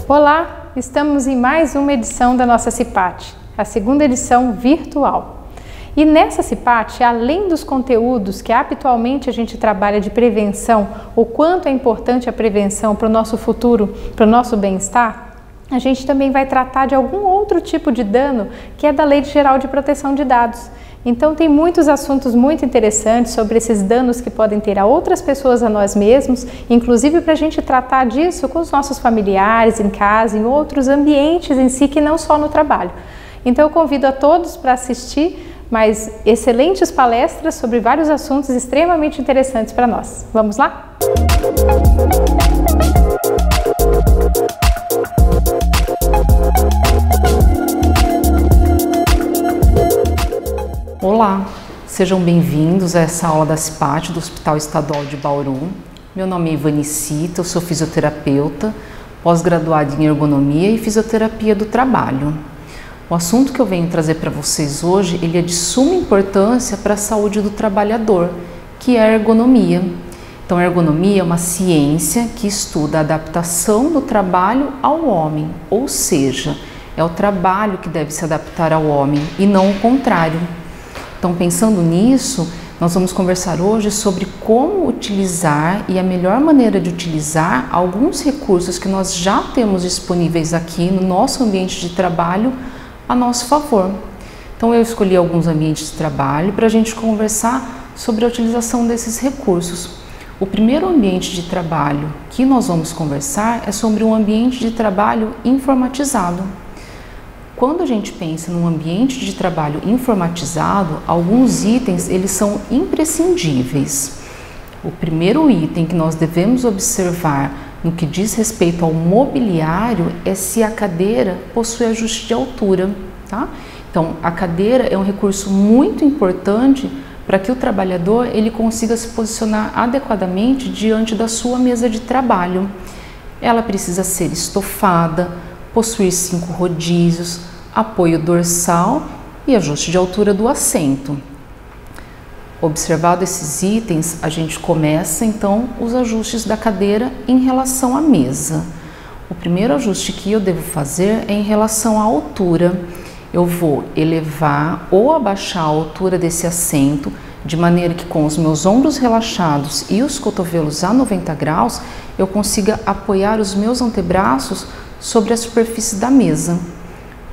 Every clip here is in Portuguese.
Olá, estamos em mais uma edição da nossa CIPAT, a segunda edição virtual. E nessa CIPAT, além dos conteúdos que habitualmente a gente trabalha de prevenção, o quanto é importante a prevenção para o nosso futuro, para o nosso bem-estar, a gente também vai tratar de algum outro tipo de dano que é da Lei Geral de Proteção de Dados. Então tem muitos assuntos muito interessantes sobre esses danos que podem ter a outras pessoas, a nós mesmos, inclusive para a gente tratar disso com os nossos familiares, em casa, em outros ambientes em si, que não só no trabalho. Então eu convido a todos para assistir mais excelentes palestras sobre vários assuntos extremamente interessantes para nós. Vamos lá? Olá, sejam bem-vindos a essa aula da CIPAT do Hospital Estadual de Bauru. Meu nome é Ivanicita, eu sou fisioterapeuta, pós-graduada em ergonomia e fisioterapia do trabalho. O assunto que eu venho trazer para vocês hoje, ele é de suma importância para a saúde do trabalhador, que é a ergonomia. Então, a ergonomia é uma ciência que estuda a adaptação do trabalho ao homem, ou seja, é o trabalho que deve se adaptar ao homem e não o contrário. Então, pensando nisso, nós vamos conversar hoje sobre como utilizar e a melhor maneira de utilizar alguns recursos que nós já temos disponíveis aqui no nosso ambiente de trabalho a nosso favor. Então, eu escolhi alguns ambientes de trabalho para a gente conversar sobre a utilização desses recursos. O primeiro ambiente de trabalho que nós vamos conversar é sobre um ambiente de trabalho informatizado. Quando a gente pensa num ambiente de trabalho informatizado, alguns itens eles são imprescindíveis. O primeiro item que nós devemos observar no que diz respeito ao mobiliário é se a cadeira possui ajuste de altura, tá? Então, a cadeira é um recurso muito importante para que o trabalhador ele consiga se posicionar adequadamente diante da sua mesa de trabalho. Ela precisa ser estofada, possuir 5 rodízios, apoio dorsal e ajuste de altura do assento. Observado esses itens, a gente começa então os ajustes da cadeira em relação à mesa. O primeiro ajuste que eu devo fazer é em relação à altura. Eu vou elevar ou abaixar a altura desse assento de maneira que com os meus ombros relaxados e os cotovelos a 90 graus, eu consiga apoiar os meus antebraços sobre a superfície da mesa.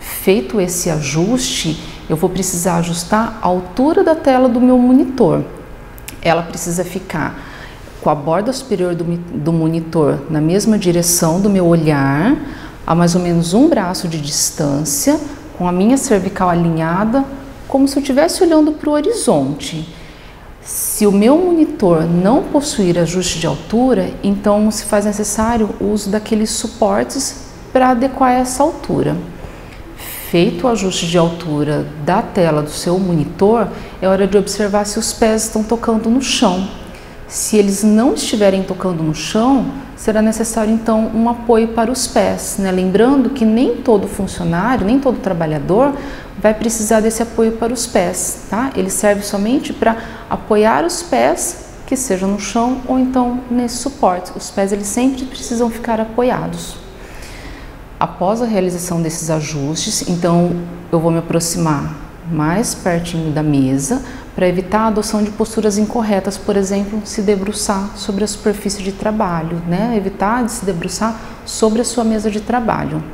Feito esse ajuste, eu vou precisar ajustar a altura da tela do meu monitor. Ela precisa ficar com a borda superior do monitor na mesma direção do meu olhar, a mais ou menos um braço de distância, com a minha cervical alinhada, como se eu estivesse olhando para o horizonte. Se o meu monitor não possuir ajuste de altura, então se faz necessário o uso daqueles suportes para adequar essa altura. Feito o ajuste de altura da tela do seu monitor, é hora de observar se os pés estão tocando no chão. Se eles não estiverem tocando no chão, será necessário então um apoio para os pés, né? Lembrando que nem todo funcionário, nem todo trabalhador vai precisar desse apoio para os pés, tá? Ele serve somente para apoiar os pés que sejam no chão ou então nesse suporte. Os pés eles sempre precisam ficar apoiados. Após a realização desses ajustes, então eu vou me aproximar mais pertinho da mesa para evitar a adoção de posturas incorretas, por exemplo, se debruçar sobre a superfície de trabalho, né? Evitar de se debruçar sobre a sua mesa de trabalho.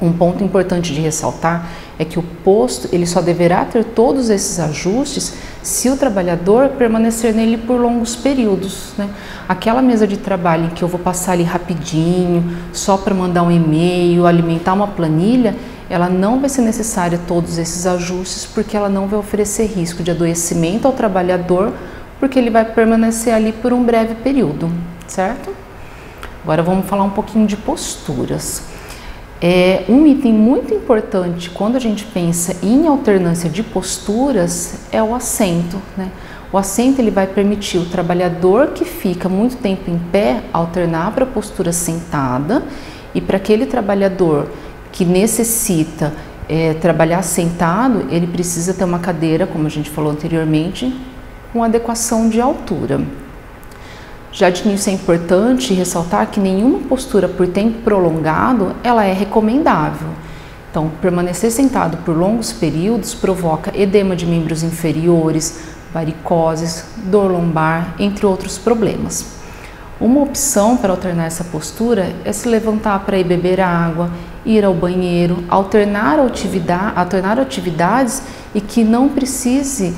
Um ponto importante de ressaltar é que o posto ele só deverá ter todos esses ajustes se o trabalhador permanecer nele por longos períodos, né? Aquela mesa de trabalho em que eu vou passar ali rapidinho, só para mandar um e-mail, alimentar uma planilha, ela não vai ser necessária todos esses ajustes porque ela não vai oferecer risco de adoecimento ao trabalhador porque ele vai permanecer ali por um breve período, certo? Agora vamos falar um pouquinho de posturas. Um item muito importante quando a gente pensa em alternância de posturas é o assento, né? O assento ele vai permitir o trabalhador que fica muito tempo em pé alternar para a postura sentada e para aquele trabalhador que necessita trabalhar sentado, ele precisa ter uma cadeira, como a gente falou anteriormente, com adequação de altura. Já de início é importante ressaltar que nenhuma postura por tempo prolongado ela é recomendável. Então, permanecer sentado por longos períodos provoca edema de membros inferiores, varicoses, dor lombar, entre outros problemas. Uma opção para alternar essa postura é se levantar para ir beber água, ir ao banheiro, alternar atividades e que não precise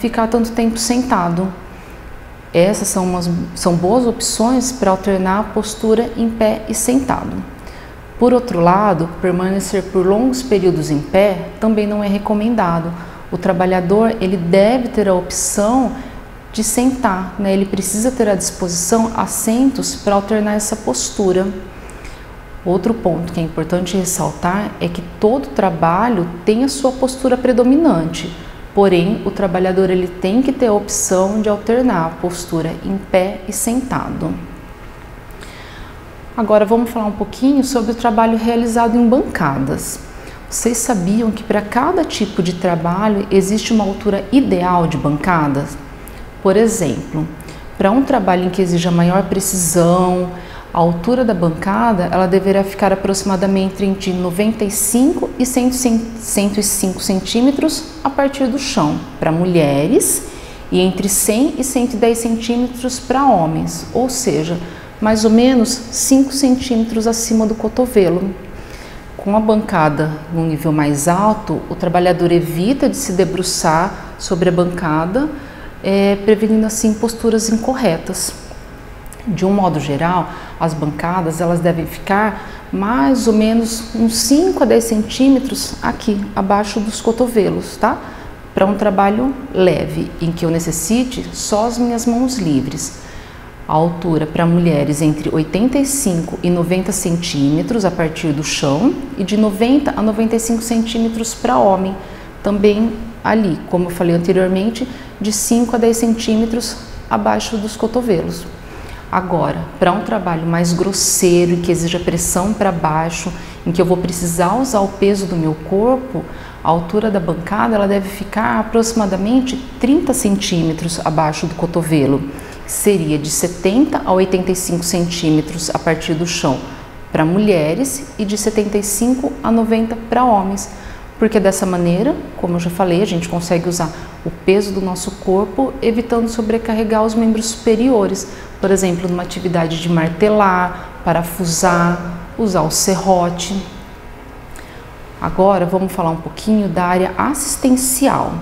ficar tanto tempo sentado. Essas são boas opções para alternar a postura em pé e sentado. Por outro lado, permanecer por longos períodos em pé também não é recomendado. O trabalhador ele deve ter a opção de sentar, né? Ele precisa ter à disposição assentos para alternar essa postura. Outro ponto que é importante ressaltar é que todo trabalho tem a sua postura predominante, porém o trabalhador ele tem que ter a opção de alternar a postura em pé e sentado. Agora vamos falar um pouquinho sobre o trabalho realizado em bancadas. Vocês sabiam que para cada tipo de trabalho existe uma altura ideal de bancadas? Por exemplo, para um trabalho em que exija maior precisão, a altura da bancada ela deverá ficar aproximadamente entre 95 e 105 centímetros a partir do chão para mulheres e entre 100 e 110 centímetros para homens, ou seja, mais ou menos 5 centímetros acima do cotovelo. Com a bancada num nível mais alto, o trabalhador evita de se debruçar sobre a bancada, prevenindo assim posturas incorretas. De um modo geral, as bancadas elas devem ficar mais ou menos uns 5 a 10 centímetros aqui, abaixo dos cotovelos, tá? Para um trabalho leve, em que eu necessite só as minhas mãos livres. A altura para mulheres entre 85 e 90 centímetros a partir do chão e de 90 a 95 centímetros para homem, também ali, como eu falei anteriormente, de 5 a 10 centímetros abaixo dos cotovelos. Agora, para um trabalho mais grosseiro e que exija pressão para baixo, em que eu vou precisar usar o peso do meu corpo, a altura da bancada ela deve ficar aproximadamente 30 centímetros abaixo do cotovelo. Seria de 70 a 85 centímetros a partir do chão para mulheres e de 75 a 90 para homens, porque dessa maneira, como eu já falei, a gente consegue usar o peso do nosso corpo, evitando sobrecarregar os membros superiores, por exemplo, numa atividade de martelar, parafusar, usar o serrote. Agora vamos falar um pouquinho da área assistencial.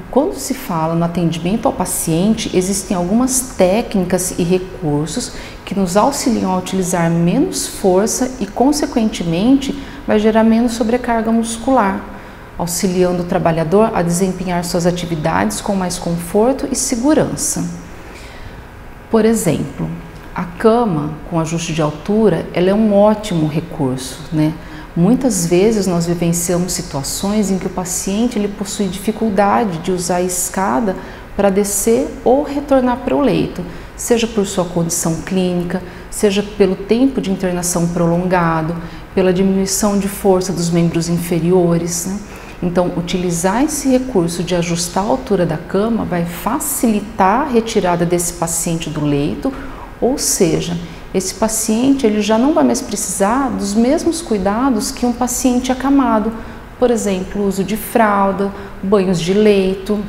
Quando se fala no atendimento ao paciente, existem algumas técnicas e recursos que nos auxiliam a utilizar menos força e, consequentemente, vai gerar menos sobrecarga muscular, auxiliando o trabalhador a desempenhar suas atividades com mais conforto e segurança. Por exemplo, a cama com ajuste de altura, ela é um ótimo recurso, né? Muitas vezes nós vivenciamos situações em que o paciente ele possui dificuldade de usar a escada para descer ou retornar para o leito, seja por sua condição clínica, seja pelo tempo de internação prolongado, pela diminuição de força dos membros inferiores, né? Então, utilizar esse recurso de ajustar a altura da cama vai facilitar a retirada desse paciente do leito, ou seja, esse paciente ele já não vai mais precisar dos mesmos cuidados que um paciente acamado, por exemplo, uso de fralda, banhos de leito,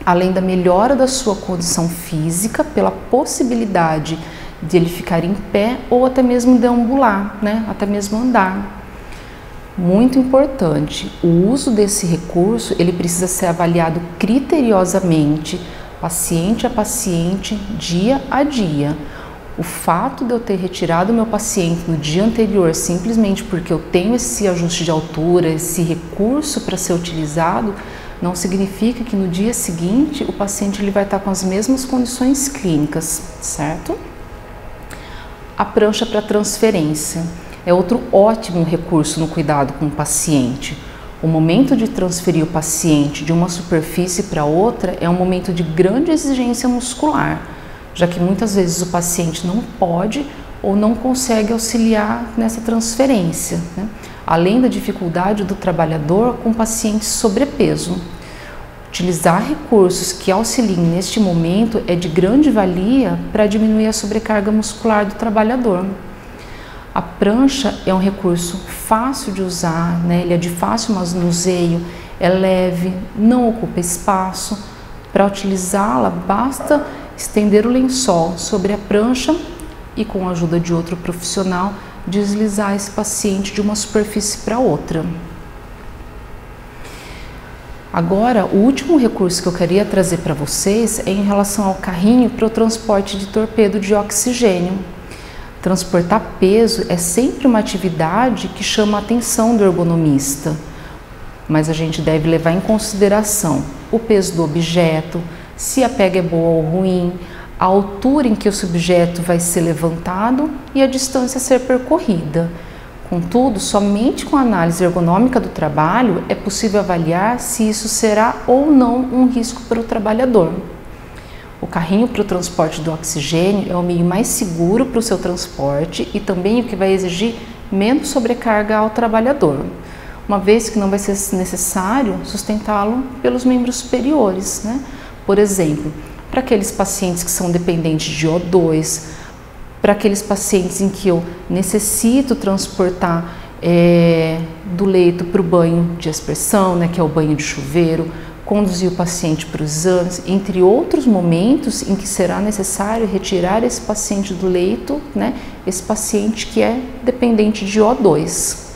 além da melhora da sua condição física pela possibilidade de ele ficar em pé ou até mesmo deambular, né? Até mesmo andar. Muito importante, o uso desse recurso ele precisa ser avaliado criteriosamente, paciente a paciente, dia a dia. O fato de eu ter retirado meu paciente no dia anterior simplesmente porque eu tenho esse ajuste de altura, esse recurso para ser utilizado, não significa que no dia seguinte o paciente ele vai estar com as mesmas condições clínicas, certo? A prancha para transferência é outro ótimo recurso no cuidado com o paciente. O momento de transferir o paciente de uma superfície para outra é um momento de grande exigência muscular, já que muitas vezes o paciente não pode ou não consegue auxiliar nessa transferência, né? Além da dificuldade do trabalhador com pacientes sobrepeso. Utilizar recursos que auxiliem neste momento é de grande valia para diminuir a sobrecarga muscular do trabalhador. A prancha é um recurso fácil de usar, né? Ele é de fácil manuseio, é leve, não ocupa espaço. Para utilizá-la, basta estender o lençol sobre a prancha e, com a ajuda de outro profissional, deslizar esse paciente de uma superfície para outra. Agora, o último recurso que eu queria trazer para vocês é em relação ao carrinho para o transporte de torpedo de oxigênio. Transportar peso é sempre uma atividade que chama a atenção do ergonomista, mas a gente deve levar em consideração o peso do objeto, se a pega é boa ou ruim, a altura em que esse objeto vai ser levantado e a distância a ser percorrida. Contudo, somente com a análise ergonômica do trabalho é possível avaliar se isso será ou não um risco para o trabalhador. O carrinho para o transporte do oxigênio é o meio mais seguro para o seu transporte e também o que vai exigir menos sobrecarga ao trabalhador, uma vez que não vai ser necessário sustentá-lo pelos membros superiores, né? Por exemplo, para aqueles pacientes que são dependentes de O2, para aqueles pacientes em que eu necessito transportar do leito para o banho de aspersão, né, que é o banho de chuveiro, conduzir o paciente para os exames, entre outros momentos em que será necessário retirar esse paciente do leito, né, esse paciente que é dependente de O2.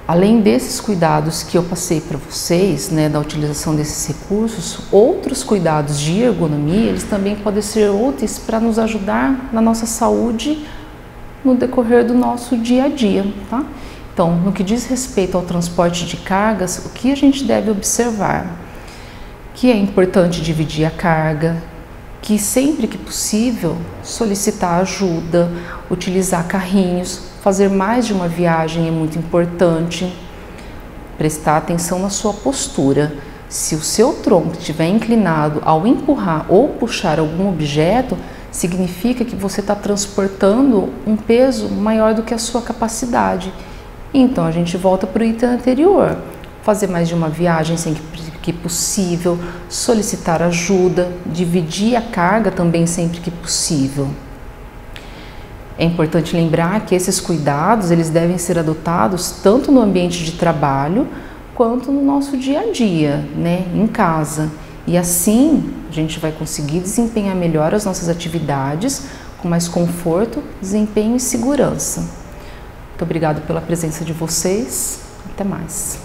Além desses cuidados que eu passei para vocês, né, da utilização desses recursos, outros cuidados de ergonomia, eles também podem ser úteis para nos ajudar na nossa saúde no decorrer do nosso dia a dia, tá? Então, no que diz respeito ao transporte de cargas, o que a gente deve observar? Que é importante dividir a carga, que sempre que possível solicitar ajuda, utilizar carrinhos, fazer mais de uma viagem é muito importante. Prestar atenção na sua postura. Se o seu tronco estiver inclinado ao empurrar ou puxar algum objeto, significa que você está transportando um peso maior do que a sua capacidade. Então a gente volta para o item anterior. Fazer mais de uma viagem sempre que possível, solicitar ajuda, dividir a carga também sempre que possível. É importante lembrar que esses cuidados eles devem ser adotados tanto no ambiente de trabalho quanto no nosso dia a dia, né, em casa. E assim a gente vai conseguir desempenhar melhor as nossas atividades com mais conforto, desempenho e segurança. Muito obrigada pela presença de vocês. Até mais.